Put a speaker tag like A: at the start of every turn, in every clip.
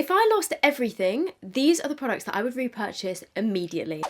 A: If I lost everything, these are the products that I would repurchase immediately.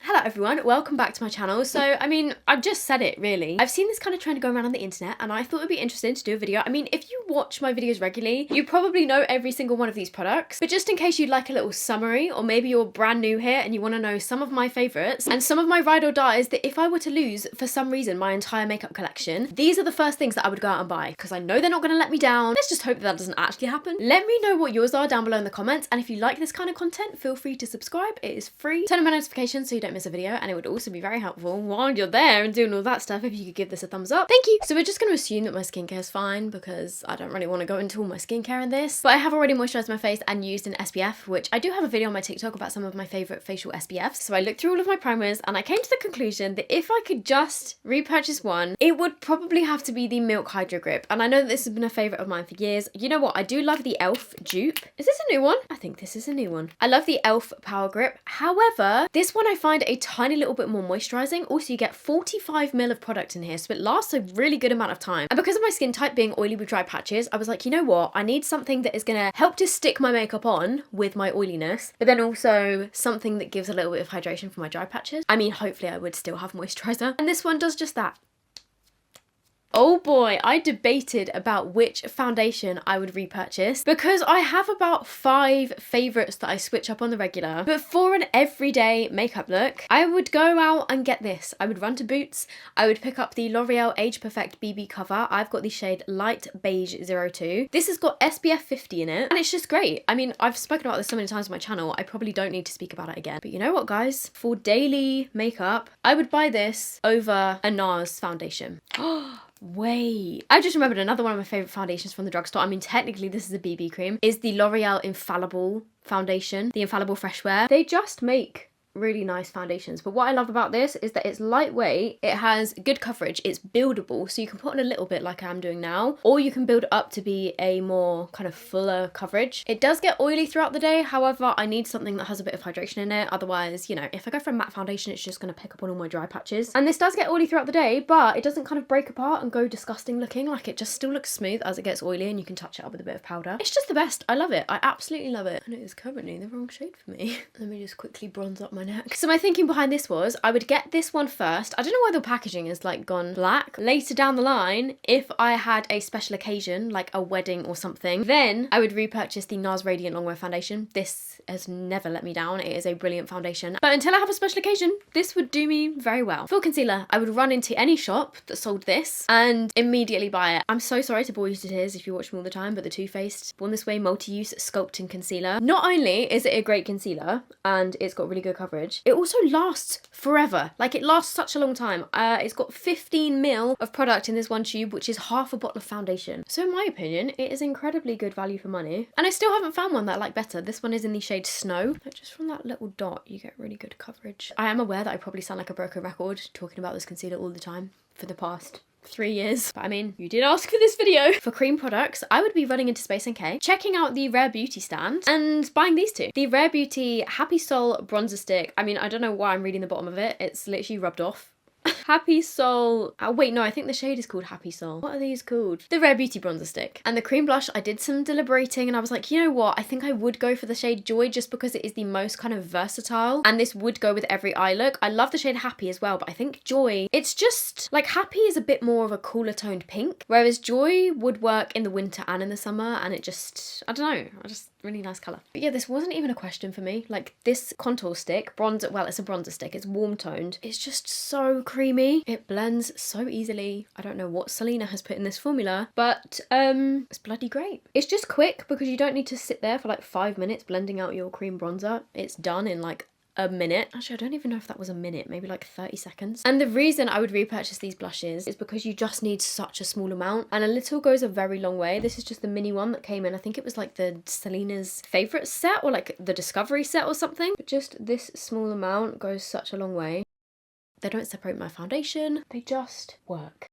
A: Hello everyone, welcome back to my channel. So, I mean, I've just said it really. I've seen this kind of trend go around on the internet and I thought it would be interesting to do a video. I mean, if you watch my videos regularly, you probably know every single one of these products. But just in case you'd like a little summary, or maybe you're brand new here and you want to know some of my favourites and some of my ride or dies that if I were to lose, for some reason, my entire makeup collection, these are the first things that I would go out and buy because I know they're not going to let me down. Let's just hope that doesn't actually happen. Let me know what yours are down below in the comments, and if you like this kind of content, feel free to subscribe. It is free. Turn on my notifications so you don't miss a video, and it would also be very helpful while you're there and doing all that stuff if you could give this a thumbs up. Thank you. So we're just going to assume that my skincare is fine because I don't really want to go into all my skincare in this, but I have already moisturised my face and used an SPF, which I do have a video on my TikTok about some of my favourite facial SPFs. So I looked through all of my primers and I came to the conclusion that if I could just repurchase one, it would probably have to be the Milk Hydro Grip. And I know that this has been a favourite of mine for years. You know what? I do love the e.l.f. dupe. Is this a new one? I think this is a new one. I love the e.l.f. Power Grip. However, this one I find a tiny little bit more moisturising. Also, you get 45 ml of product in here, so it lasts a really good amount of time. And because of my skin type being oily with dry patches, I was like, you know what? I need something that is gonna help to stick my makeup on with my oiliness, but then also something that gives a little bit of hydration for my dry patches. I mean, hopefully I would still have moisturiser. And this one does just that. Oh boy, I debated about which foundation I would repurchase because I have about 5 favourites that I switch up on the regular. But for an everyday makeup look, I would go out and get this. I would run to Boots. I would pick up the L'Oreal Age Perfect BB cover. I've got the shade Light Beige 02. This has got SPF 50 in it and it's just great. I mean, I've spoken about this so many times on my channel, I probably don't need to speak about it again. But you know what, guys? For daily makeup, I would buy this over a NARS foundation. Wait, I just remembered another one of my favourite foundations from the drugstore. I mean, technically this is a BB cream. Is the L'Oreal Infallible foundation, the Infallible Fresh Wear. They just make really nice foundations, but what I love about this is that it's lightweight, it has good coverage, it's buildable, so you can put on a little bit like I'm doing now, or you can build it up to be a more kind of fuller coverage. It does get oily throughout the day, however I need something that has a bit of hydration in it, otherwise, you know, if I go for a matte foundation it's just going to pick up on all my dry patches. And this does get oily throughout the day, but it doesn't kind of break apart and go disgusting looking, like it just still looks smooth as it gets oily and you can touch it up with a bit of powder. It's just the best. I love it. I absolutely love it. And it is currently the wrong shade for me. Let me just quickly bronze up my neck. So my thinking behind this was I would get this one first. I don't know why the packaging is like gone black. Later down the line, if I had a special occasion like a wedding or something, then I would repurchase the NARS Radiant Longwear foundation. This has never let me down. It is a brilliant foundation. But until I have a special occasion, this would do me very well. For concealer, I would run into any shop that sold this and immediately buy it. I'm so sorry to bore you to tears if you watch me all the time, but the Too Faced Born This Way Multi-Use Sculpting Concealer. Not only is it a great concealer and it's got really good coverage, it also lasts forever. Like, it lasts such a long time. It's got 15 ml of product in this one tube, which is half a bottle of foundation. So in my opinion, it is incredibly good value for money. And I still haven't found one that I like better. This one is in the shade Snow. But just from that little dot, you get really good coverage. I am aware that I probably sound like a broken record talking about this concealer all the time for the past 3 years. But I mean, you did ask for this video. For cream products, I would be running into Space NK, checking out the Rare Beauty stand and buying these two. The Rare Beauty Happy Soul Bronzer Stick. I mean, I don't know why I'm reading the bottom of it. It's literally rubbed off. Happy Soul, oh wait, no, I think the shade is called Happy Soul. What are these called? The Rare Beauty Bronzer Stick. And the cream blush, I did some deliberating and I was like, you know what? I think I would go for the shade Joy just because it is the most kind of versatile and this would go with every eye look. I love the shade Happy as well, but I think Joy, it's just like Happy is a bit more of a cooler toned pink, whereas Joy would work in the winter and in the summer, and it just, I don't know, really nice colour. But yeah, this wasn't even a question for me. Like, this contour stick, bronzer, well, it's a bronzer stick, it's warm toned. It's just so creamy. It blends so easily. I don't know what Selena has put in this formula, but it's bloody great. It's just quick because you don't need to sit there for like 5 minutes blending out your cream bronzer. It's done in like a minute. Actually, I don't even know if that was a minute, maybe like 30 seconds. And the reason I would repurchase these blushes is because you just need such a small amount, and a little goes a very long way. This is just the mini one that came in. I think it was like the Selena's favourite set or like the Discovery set or something. But just this small amount goes such a long way. They don't separate my foundation, they just work.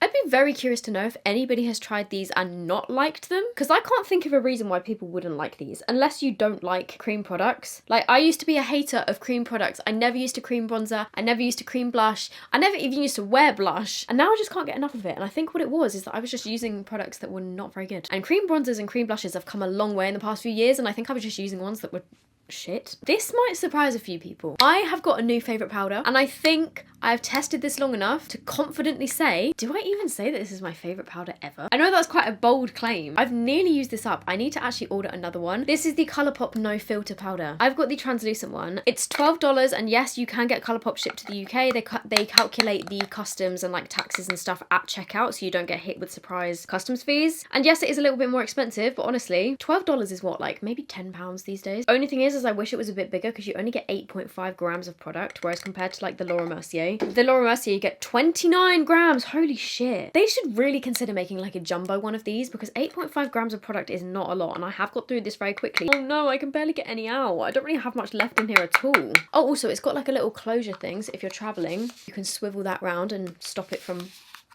A: I'd be very curious to know if anybody has tried these and not liked them, because I can't think of a reason why people wouldn't like these, unless you don't like cream products. Like, I used to be a hater of cream products. I never used to cream bronzer. I never used to cream blush. I never even used to wear blush. And now I just can't get enough of it. And I think what it was is that I was just using products that were not very good. And cream bronzers and cream blushes have come a long way in the past few years, and I think I was just using ones that were shit. This might surprise a few people. I have got a new favourite powder, and I think I've tested this long enough to confidently say, do I even say that this is my favourite powder ever? I know that's quite a bold claim. I've nearly used this up. I need to actually order another one. This is the Colourpop No Filter powder. I've got the translucent one. It's $12, and yes, you can get Colourpop shipped to the UK. They calculate the customs and like taxes and stuff at checkout, so you don't get hit with surprise customs fees. And yes, it is a little bit more expensive, but honestly, $12 is what, like maybe £10 these days? Only thing is I wish it was a bit bigger, because you only get 8.5 grams of product, whereas compared to like the Laura Mercier, you get 29 grams. Holy shit. They should really consider making like a jumbo one of these, because 8.5 grams of product is not a lot, and I have got through this very quickly. Oh no, I can barely get any out. I don't really have much left in here at all. Oh, also it's got like a little closure thing, so if you're traveling, you can swivel that round and stop it from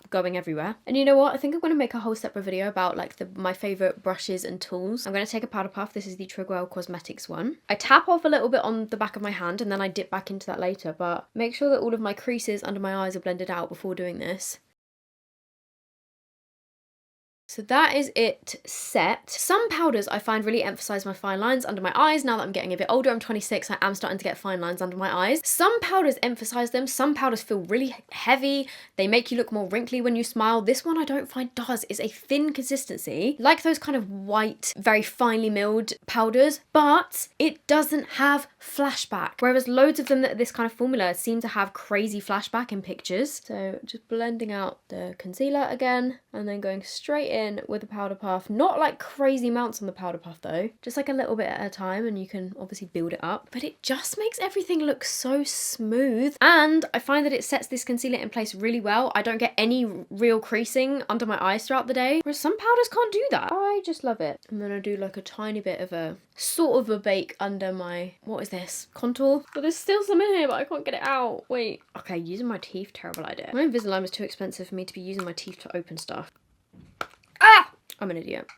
A: going everywhere. And you know what, I think I'm going to make a whole separate video about like my favorite brushes and tools. I'm going to take a powder puff. This is the Trigwell Cosmetics one. I tap off a little bit on the back of my hand, and then I dip back into that later, but make sure that all of my creases under my eyes are blended out before doing this. So that is it set. Some powders I find really emphasize my fine lines under my eyes. Now that I'm getting a bit older, I'm 26, I am starting to get fine lines under my eyes. Some powders emphasize them. Some powders feel really heavy. They make you look more wrinkly when you smile. This one I don't find does. It's a thin consistency, like those kind of white, very finely milled powders, but it doesn't have flashback. Whereas loads of them that are this kind of formula seem to have crazy flashback in pictures. So just blending out the concealer again, and then going straight in with a powder puff. Not like crazy amounts on the powder puff though, just like a little bit at a time, and you can obviously build it up, but it just makes everything look so smooth. And I find that it sets this concealer in place really well. I don't get any real creasing under my eyes throughout the day, whereas some powders can't do that. I just love it. I'm gonna do like a tiny bit of a sort of a bake under my, what is this, contour? But there's still some in here, but I can't get it out. Wait, okay, using my teeth, terrible idea. My Invisalign is too expensive for me to be using my teeth to open stuff. Ah! I'm an idiot.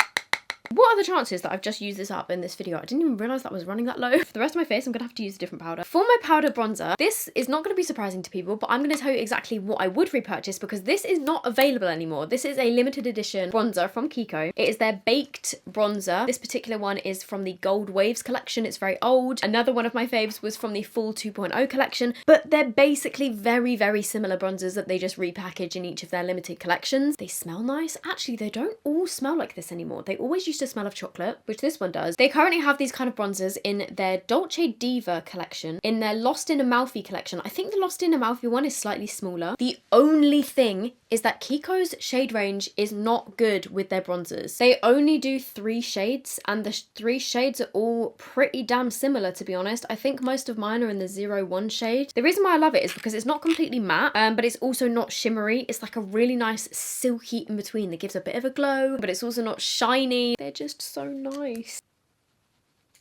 A: What are the chances that I've just used this up in this video? I didn't even realise that was running that low. For the rest of my face, I'm going to have to use a different powder. For my powder bronzer, this is not going to be surprising to people, but I'm going to tell you exactly what I would repurchase, because this is not available anymore. This is a limited edition bronzer from Kiko. It is their baked bronzer. This particular one is from the Gold Waves collection. It's very old. Another one of my faves was from the Fall 2.0 collection, but they're basically very, very similar bronzers that they just repackage in each of their limited collections. They smell nice. Actually, they don't all smell like this anymore. They always used to smell of chocolate, which this one does. They currently have these kind of bronzers in their Dolce Diva collection, in their Lost in Amalfi collection. I think the Lost in Amalfi one is slightly smaller. The only thing is that Kiko's shade range is not good with their bronzers. They only do 3 shades, and the 3 shades are all pretty damn similar, to be honest. I think most of mine are in the 01 shade. The reason why I love it is because it's not completely matte, but it's also not shimmery. It's like a really nice silky in between that gives a bit of a glow, but it's also not shiny. They're just so nice.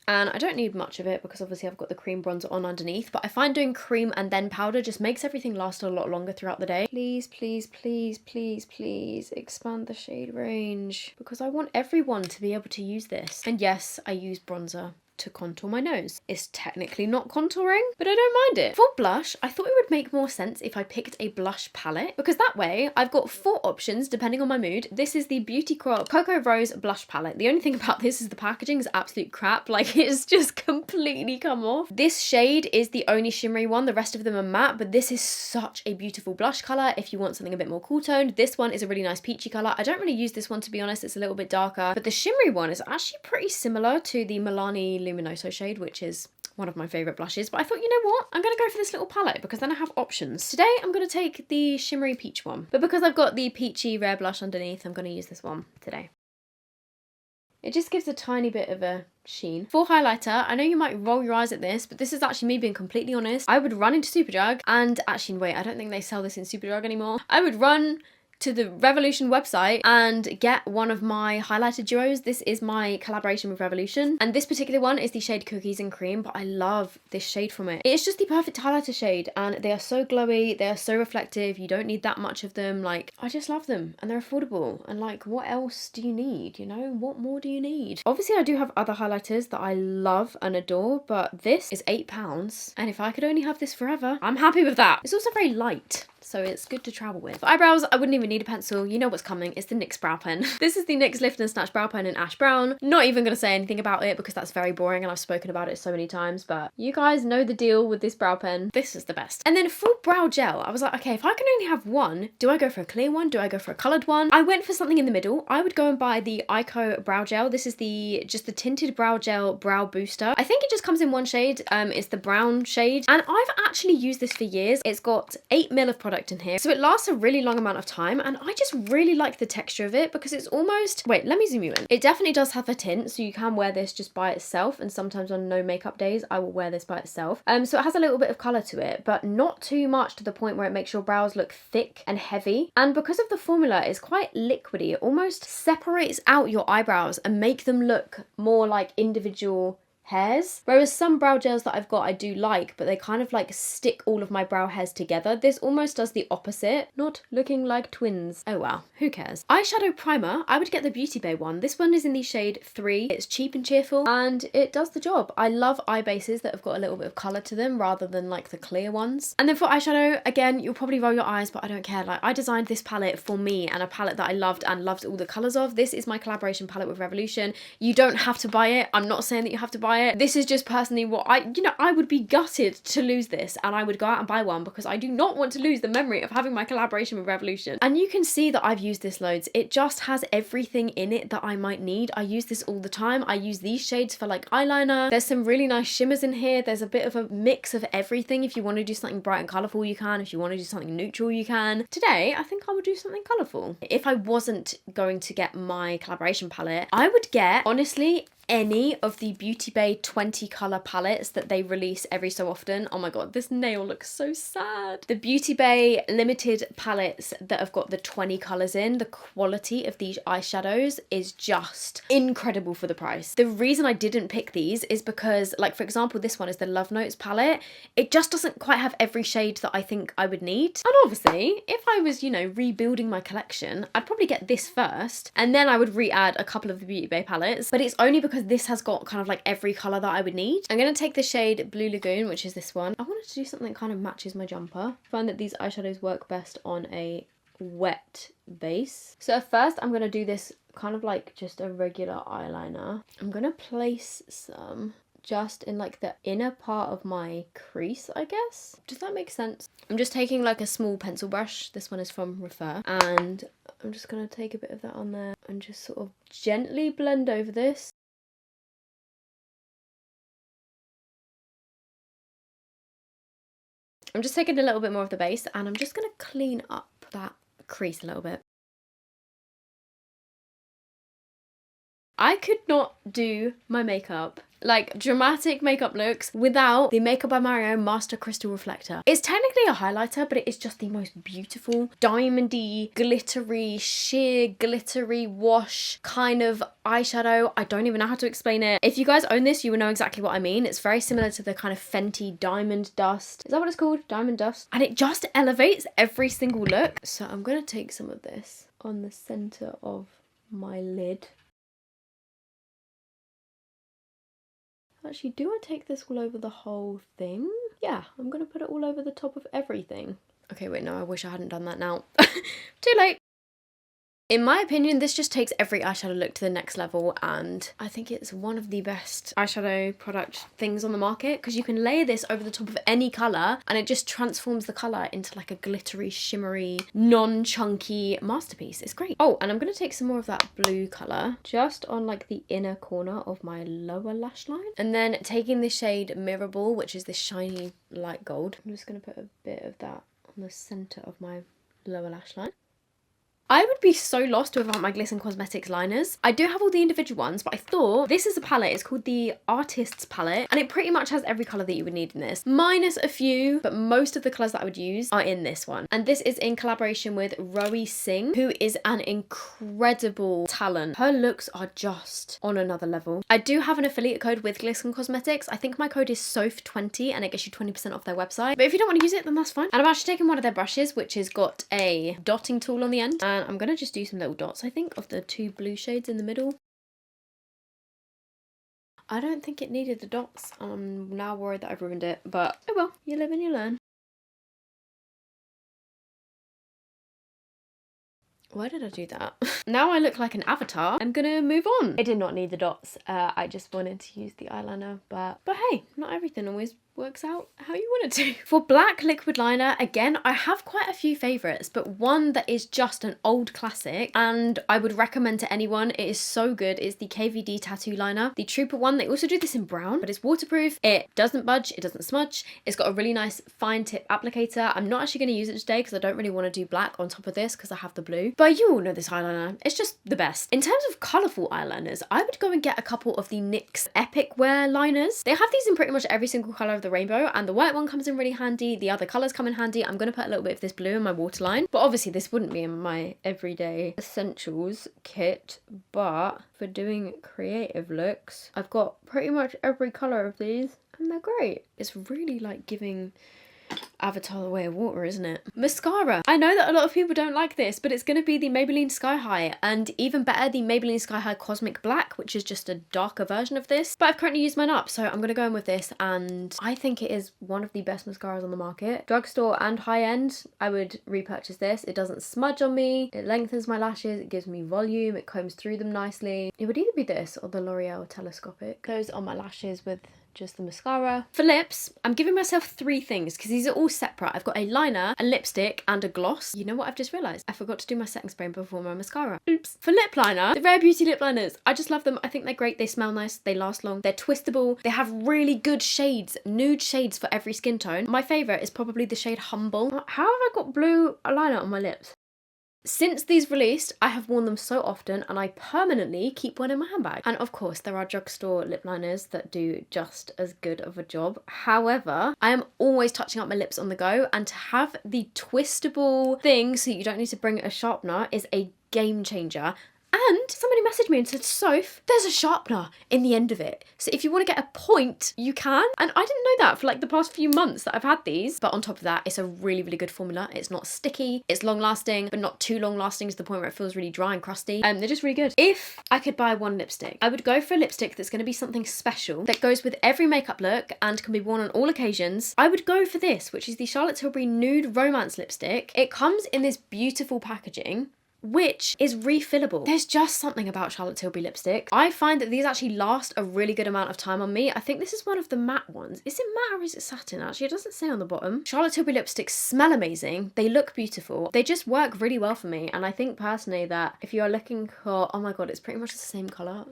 A: And I don't need much of it because obviously I've got the cream bronzer on underneath, but I find doing cream and then powder just makes everything last a lot longer throughout the day. Please, please, please, please, please expand the shade range, because I want everyone to be able to use this. And yes, I use bronzer to contour my nose. It's technically not contouring, but I don't mind it. For blush, I thought it would make more sense if I picked a blush palette, because that way I've got 4 options depending on my mood. This is the Beauty Crop Cocoa Rose blush palette. The only thing about this is the packaging is absolute crap. Like, it's just completely come off. This shade is the only shimmery one. The rest of them are matte, but this is such a beautiful blush color if you want something a bit more cool toned. This one is a really nice peachy color. I don't really use this one, to be honest. It's a little bit darker, but the shimmery one is actually pretty similar to the Milani Luminoso shade, which is one of my favourite blushes. But I thought, you know what? I'm going to go for this little palette because then I have options. Today, I'm going to take the shimmery peach one. But because I've got the peachy rare blush underneath, I'm going to use this one today. It just gives a tiny bit of a sheen. For highlighter, I know you might roll your eyes at this, but this is actually me being completely honest. I would run into Superdrug and actually, wait, I don't think they sell this in Superdrug anymore. I would run to the Revolution website and get one of my highlighter duos. This is my collaboration with Revolution, and this particular one is the shade Cookies and Cream, but I love this shade from it. It's just the perfect highlighter shade, and they are so glowy, they are so reflective, you don't need that much of them. Like, I just love them, and they're affordable, and like, what else do you need, you know? What more do you need? Obviously, I do have other highlighters that I love and adore, but this is £8, and if I could only have this forever, I'm happy with that. It's also very light, so it's good to travel with. For eyebrows, I wouldn't even need a pencil. You know what's coming. It's the NYX brow pen. This is the NYX Lift and Snatch brow pen in Ash Brown. Not even gonna say anything about it because that's very boring and I've spoken about it so many times, but you guys know the deal with this brow pen. This is the best. And then for brow gel, I was like, okay, if I can only have one, do I go for a clear one? Do I go for a coloured one? I went for something in the middle. I would go and buy the Ico brow gel. This is just the tinted brow gel brow booster. I think it just comes in one shade. It's the brown shade. And I've actually used this for years. It's got 8 ml of product in here. So it lasts a really long amount of time, and I just really like the texture of it because it's almost, wait, let me zoom you in. It definitely does have a tint, so you can wear this just by itself, and sometimes on no makeup days I will wear this by itself. So it has a little bit of colour to it, but not too much to the point where it makes your brows look thick and heavy. And because of the formula, it's quite liquidy. It almost separates out your eyebrows and make them look more like individual hairs, whereas some brow gels that I've got I do like, but they kind of like stick all of my brow hairs together. This almost does the opposite, not looking like twins. Oh well, who cares. Eyeshadow primer, I would get the Beauty Bay one. This one is in the shade 3. It's cheap and cheerful and it does the job. I love eye bases that have got a little bit of colour to them rather than like the clear ones. And then for eyeshadow, again, you'll probably roll your eyes, but I don't care. Like, I designed this palette for me, and a palette that I loved and loved all the colours of. This is my collaboration palette with Revolution. You don't have to buy it. I'm not saying that you have to buy it. This is just personally what I would be gutted to lose this, and I would go out and buy one because I do not want to lose the memory of having my collaboration with Revolution. And you can see that I've used this loads. It just has everything in it that I might need. I use this all the time. I use these shades for like eyeliner. There's some really nice shimmers in here. There's a bit of a mix of everything. If you want to do something bright and colourful, you can. If you want to do something neutral, you can. Today, I think I would do something colourful. If I wasn't going to get my collaboration palette, I would get, honestly, any of the Beauty Bay 20 colour palettes that they release every so often. Oh my god, this nail looks so sad. The Beauty Bay limited palettes that have got the 20 colours in, the quality of these eyeshadows is just incredible for the price. The reason I didn't pick these is because, like, for example, this one is the Love Notes palette. It just doesn't quite have every shade that I think I would need. And obviously, if I was, you know, rebuilding my collection, I'd probably get this first, and then I would re-add a couple of the Beauty Bay palettes, but it's only because this has got kind of like every colour that I would need. I'm going to take the shade Blue Lagoon, which is this one. I wanted to do something that kind of matches my jumper. I find that these eyeshadows work best on a wet base. So at first I'm going to do this kind of like just a regular eyeliner. I'm going to place some just in like the inner part of my crease, I guess. Does that make sense? I'm just taking like a small pencil brush. This one is from Refer, and I'm just going to take a bit of that on there and just sort of gently blend over this. I'm just taking a little bit more of the base, and I'm just going to clean up that crease a little bit. I could not do my makeup, like dramatic makeup looks, without the Makeup by Mario Master Crystal Reflector. It's technically a highlighter, but it is just the most beautiful, diamondy, glittery, sheer glittery wash kind of eyeshadow. I don't even know how to explain it. If you guys own this, you will know exactly what I mean. It's very similar to the kind of Fenty Diamond Dust. Is that what it's called? Diamond Dust? And it just elevates every single look. So I'm going to take some of this on the center of my lid. Actually, do I take this all over the whole thing? Yeah, I'm going to put it all over the top of everything. Okay, wait, no, I wish I hadn't done that now. Too late. In my opinion, this just takes every eyeshadow look to the next level, and I think it's one of the best eyeshadow product things on the market, because you can layer this over the top of any colour and it just transforms the colour into like a glittery, shimmery, non-chunky masterpiece. It's great. Oh, and I'm going to take some more of that blue colour just on like the inner corner of my lower lash line, and then taking the shade Mirror Ball, which is this shiny light gold, I'm just going to put a bit of that on the centre of my lower lash line. I would be so lost without my Glisten Cosmetics liners. I do have all the individual ones, but I thought this is a palette. It's called the Artist's Palette, and it pretty much has every colour that you would need in this, minus a few, but most of the colours that I would use are in this one. And this is in collaboration with Rowie Singh, who is an incredible talent. Her looks are just on another level. I do have an affiliate code with Glisten Cosmetics. I think my code is SOPH20 and it gets you 20% off their website. But if you don't want to use it, then that's fine. And I'm actually taking one of their brushes, which has got a dotting tool on the end. And I'm going to just do some little dots, I think, of the two blue shades in the middle. I don't think it needed the dots. I'm now worried that I've ruined it, but oh well, you live and you learn. Why did I do that? Now I look like an avatar. I'm gonna move on. I did not need the dots. I just wanted to use the eyeliner, but hey, not everything always works out how you want it to. For black liquid liner, again, I have quite a few favourites, but one that is just an old classic and I would recommend to anyone, it is so good, is the KVD tattoo liner. The Trooper one, they also do this in brown, but it's waterproof, it doesn't budge, it doesn't smudge, it's got a really nice fine tip applicator. I'm not actually going to use it today because I don't really want to do black on top of this because I have the blue, but you all know this eyeliner, it's just the best. In terms of colourful eyeliners, I would go and get a couple of the NYX Epic Wear liners. They have these in pretty much every single colour of the rainbow, and the white one comes in really handy, the other colours come in handy. I'm going to put a little bit of this blue in my waterline, but obviously this wouldn't be in my everyday essentials kit, but for doing creative looks, I've got pretty much every colour of these and they're great. It's really like giving Avatar the Way of Water, isn't it? Mascara. I know that a lot of people don't like this, but it's going to be the Maybelline Sky High, and even better, the Maybelline Sky High Cosmic Black, which is just a darker version of this. But I've currently used mine up, so I'm going to go in with this, and I think it is one of the best mascaras on the market. Drugstore and high-end, I would repurchase this. It doesn't smudge on me, it lengthens my lashes, it gives me volume, it combs through them nicely. It would either be this or the L'Oreal Telescopic. Goes on my lashes with just the mascara. For lips, I'm giving myself three things because these are all separate. I've got a liner, a lipstick, and a gloss. You know what I've just realised? I forgot to do my setting spray before my mascara. Oops. For lip liner, the Rare Beauty lip liners. I just love them. I think they're great. They smell nice. They last long. They're twistable. They have really good shades, nude shades for every skin tone. My favourite is probably the shade Humble. How have I got blue liner on my lips? Since these released, I have worn them so often and I permanently keep one in my handbag. And of course, there are drugstore lip liners that do just as good of a job. However, I am always touching up my lips on the go, and to have the twistable thing so you don't need to bring a sharpener is a game changer. And somebody messaged me and said, Soph, there's a sharpener in the end of it. So if you want to get a point, you can. And I didn't know that for like the past few months that I've had these. But on top of that, it's a really, really good formula. It's not sticky, it's long lasting, but not too long lasting to the point where it feels really dry and crusty. They're just really good. If I could buy one lipstick, I would go for a lipstick that's going to be something special that goes with every makeup look and can be worn on all occasions. I would go for this, which is the Charlotte Tilbury Nude Romance Lipstick. It comes in this beautiful packaging, which is refillable. There's just something about Charlotte Tilbury lipstick. I find that these actually last a really good amount of time on me. I think this is one of the matte ones. Is it matte or is it satin? Actually, it doesn't say on the bottom. Charlotte Tilbury lipsticks smell amazing. They look beautiful. They just work really well for me. And I think personally that if you are looking for, oh my god, it's pretty much the same colour,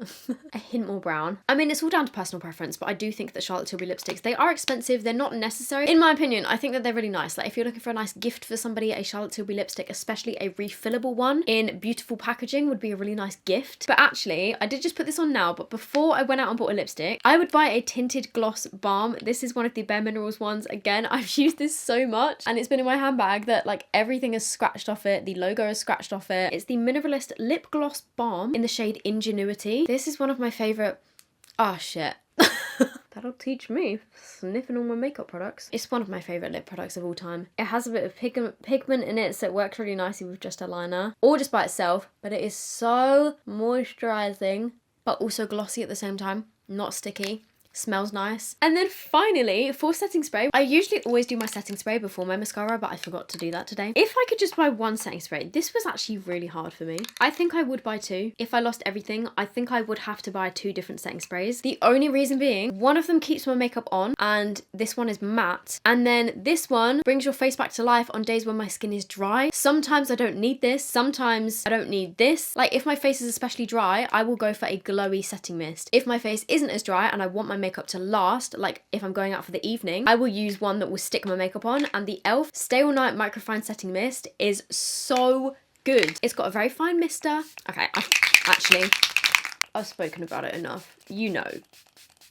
A: a hint more brown. I mean, it's all down to personal preference, but I do think that Charlotte Tilbury lipsticks, they are expensive. They're not necessary. In my opinion, I think that they're really nice. Like if you're looking for a nice gift for somebody, a Charlotte Tilbury lipstick, especially a refillable one in beautiful packaging, would be a really nice gift. But actually, I did just put this on now, but before I went out and bought a lipstick, I would buy a tinted gloss balm. This is one of the Bare Minerals ones. Again, I've used this so much and it's been in my handbag that like everything is scratched off it. The logo is scratched off it. It's the Mineralist Lip Gloss Balm in the shade Ingenuity. This is one of my favourite... Oh shit. That'll teach me, sniffing all my makeup products. It's one of my favourite lip products of all time. It has a bit of pigment in it, so it works really nicely with just a liner or just by itself, but it is so moisturising, but also glossy at the same time, not sticky. Smells nice. And then finally, for setting spray, I usually always do my setting spray before my mascara, but I forgot to do that today. If I could just buy one setting spray, this was actually really hard for me. I think I would buy two. If I lost everything, I think I would have to buy two different setting sprays. The only reason being, one of them keeps my makeup on, and this one is matte. And then this one brings your face back to life on days when my skin is dry. Sometimes I don't need this. Sometimes I don't need this. Like if my face is especially dry, I will go for a glowy setting mist. If my face isn't as dry and I want my makeup to last, like if I'm going out for the evening, I will use one that will stick my makeup on, and the e.l.f. Stay All Night Microfine Setting Mist is so good. It's got a very fine mister. Okay, I've spoken about it enough. You know.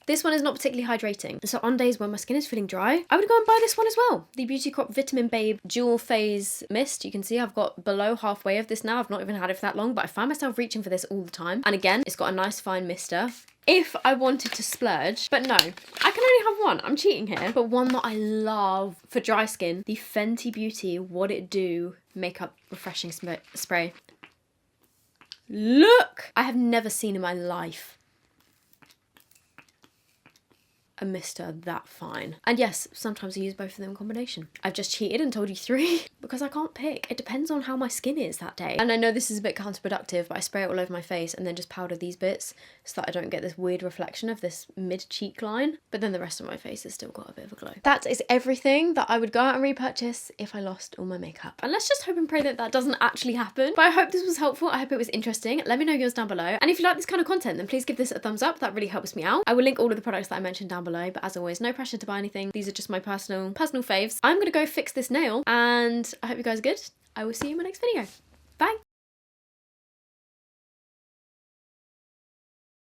A: This one is not particularly hydrating. So on days when my skin is feeling dry, I would go and buy this one as well. The Beauty Crop Vitamin Babe Dual Phase Mist. You can see I've got below halfway of this now. I've not even had it for that long, but I find myself reaching for this all the time. And again, it's got a nice fine mister. If I wanted to splurge, but no, I can only have one. I'm cheating here. But one that I love for dry skin, the Fenty Beauty What It Do Makeup Refreshing Spray. Look! I have never seen in my life a mister that fine. And yes, sometimes I use both of them in combination. I've just cheated and told you 3 because I can't pick. It depends on how my skin is that day. And I know this is a bit counterproductive, but I spray it all over my face and then just powder these bits so that I don't get this weird reflection of this mid-cheek line. But then the rest of my face has still got a bit of a glow. That is everything that I would go out and repurchase if I lost all my makeup. And let's just hope and pray that that doesn't actually happen. But I hope this was helpful. I hope it was interesting. Let me know yours down below. And if you like this kind of content, then please give this a thumbs up. That really helps me out. I will link all of the products that I mentioned down below, but as always, no pressure to buy anything. These are just my personal faves. I'm gonna go fix this nail and I hope you guys are good. I will see you in my next video. Bye.